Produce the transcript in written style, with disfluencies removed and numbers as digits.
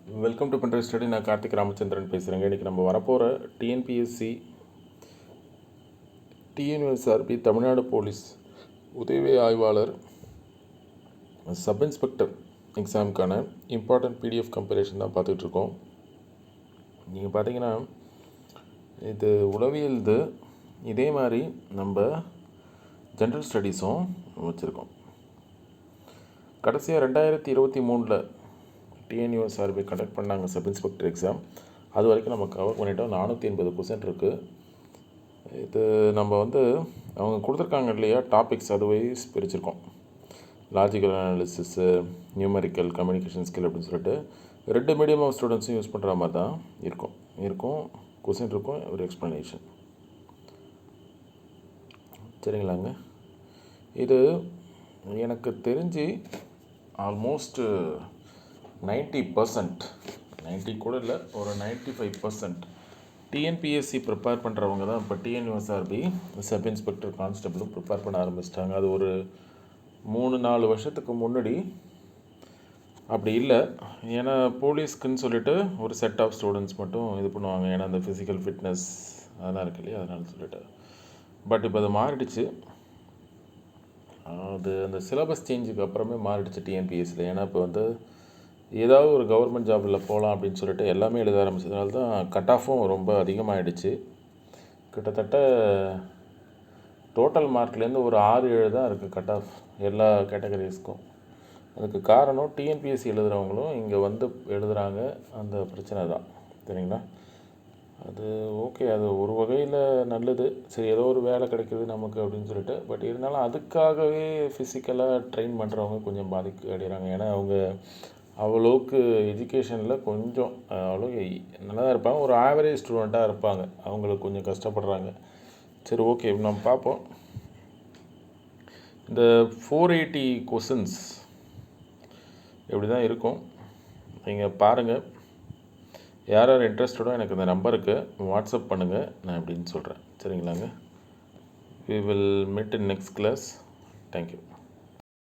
Welcome to பண்ற study. நான் கார்த்திக் ராமச்சந்திரன் பேசுகிறேங்க. இன்றைக்கி நம்ம வரப்போகிற டிஎன்பிஎஸ்சி டிஎன்யூஎஸ்ஆர்பி தமிழ்நாடு போலீஸ் உதவி ஆய்வாளர் சப் இன்ஸ்பெக்டர் எக்ஸாமுக்கான இம்பார்ட்டன்ட் பிடிஎஃப் கம்பைலேஷன் தான் பார்த்துட்ருக்கோம். நீங்கள் பார்த்தீங்கன்னா இது உளவியல் இதே மாதிரி நம்ம ஜென்ரல் ஸ்டடீஸும் வச்சுருக்கோம். கடைசியாக 2023 டிஎன்யூஎஸ்ஆர்பி கண்டக்ட் பண்ணாங்க சப் இன்ஸ்பெக்டர் எக்ஸாம். அது வரைக்கும் நம்ம கவர் பண்ணிட்டோம். 480% இருக்குது. இது நம்ம அவங்க கொடுத்துருக்காங்க இல்லையா, டாபிக்ஸ் அது வைஸ் பிரிச்சிருக்கோம். Logical analysis, numerical, communication skill அப்படின்னு சொல்லிட்டு 2 மீடியம் ஆஃப் ஸ்டூடெண்ட்ஸும் யூஸ் பண்ணுற மாதிரி தான் இருக்கும் கொஸ்டின் இருக்கும், ஒரு எக்ஸ்ப்ளனேஷன். சரிங்களாங்க. இது எனக்கு தெரிஞ்சு ஆல்மோஸ்ட் 90% கூட இல்லை, ஒரு 95% டிஎன்பிஎஸ்சி ப்ரிப்பேர் பண்ணுறவங்க தான் இப்போ டிஎன்யூஎஸ்ஆர்பி சப் இன்ஸ்பெக்டர் கான்ஸ்டபிளும் ப்ரிப்பேர் பண்ண ஆரம்பிச்சிட்டாங்க. அது ஒரு 3-4 வருஷத்துக்கு முன்னாடி அப்படி இல்லை. ஏன்னா போலீஸ்க்குன்னு சொல்லிட்டு ஒரு செட் ஆஃப் ஸ்டூடெண்ட்ஸ் மட்டும் இது பண்ணுவாங்க. ஏன்னா அந்த ஃபிசிக்கல் ஃபிட்னஸ் அதெல்லாம் இருக்கு இல்லையா, அதனால சொல்லிட்டு. பட் இப்போ அது மாறிடுச்சு. அது அந்த சிலபஸ் சேஞ்சுக்கு அப்புறமே மாறிடுச்சு டிஎன்பிஎஸ்சியில். ஏன்னா இப்போ ஏதாவது ஒரு கவர்மெண்ட் ஜாபில் போகலாம் அப்படின்னு சொல்லிட்டு எல்லாமே எழுத ஆரம்பிச்சதுனால தான் கட் ஆஃபும் ரொம்ப அதிகமாகிடுச்சு. கிட்டத்தட்ட டோட்டல் மார்க்லேருந்து ஒரு 6-7 தான் இருக்குது கட் ஆஃப் எல்லா கேட்டகரிஸ்க்கும். அதுக்கு காரணம் டிஎன்பிஎஸ்சி எழுதுகிறவங்களும் இங்கே எழுதுகிறாங்க, அந்த பிரச்சனை தான். சரிங்களா. அது ஓகே, அது ஒரு வகையில் நல்லது. சரி, ஏதோ ஒரு வேலை கிடைக்கிது நமக்கு அப்படின்னு சொல்லிட்டு. பட் இருந்தாலும் அதுக்காகவே ஃபிசிக்கலாக ட்ரெயின் பண்ணுறவங்க கொஞ்சம் பாதிக்க அடைகிறாங்க. ஏன்னா அவங்க அவ்வளோக்கு எஜுகேஷனில் கொஞ்சம் அவ்வளோ நல்லா தான் இருப்பாங்க, ஒரு ஆவரேஜ் ஸ்டூடெண்ட்டாக இருப்பாங்க. அவங்களுக்கு கொஞ்சம் கஷ்டப்படுறாங்க. சரி, ஓகே, நம்ம பார்ப்போம். இந்த 480 கொஷின்ஸ் இப்படி தான் இருக்கும். நீங்கள் பாருங்கள். யார் இன்ட்ரெஸ்டடோ எனக்கு இந்த நம்பருக்கு வாட்ஸ்அப் பண்ணுங்கள், நான் எப்படின்னு சொல்கிறேன். சரிங்களாங்க. We will meet in next class. Thank you.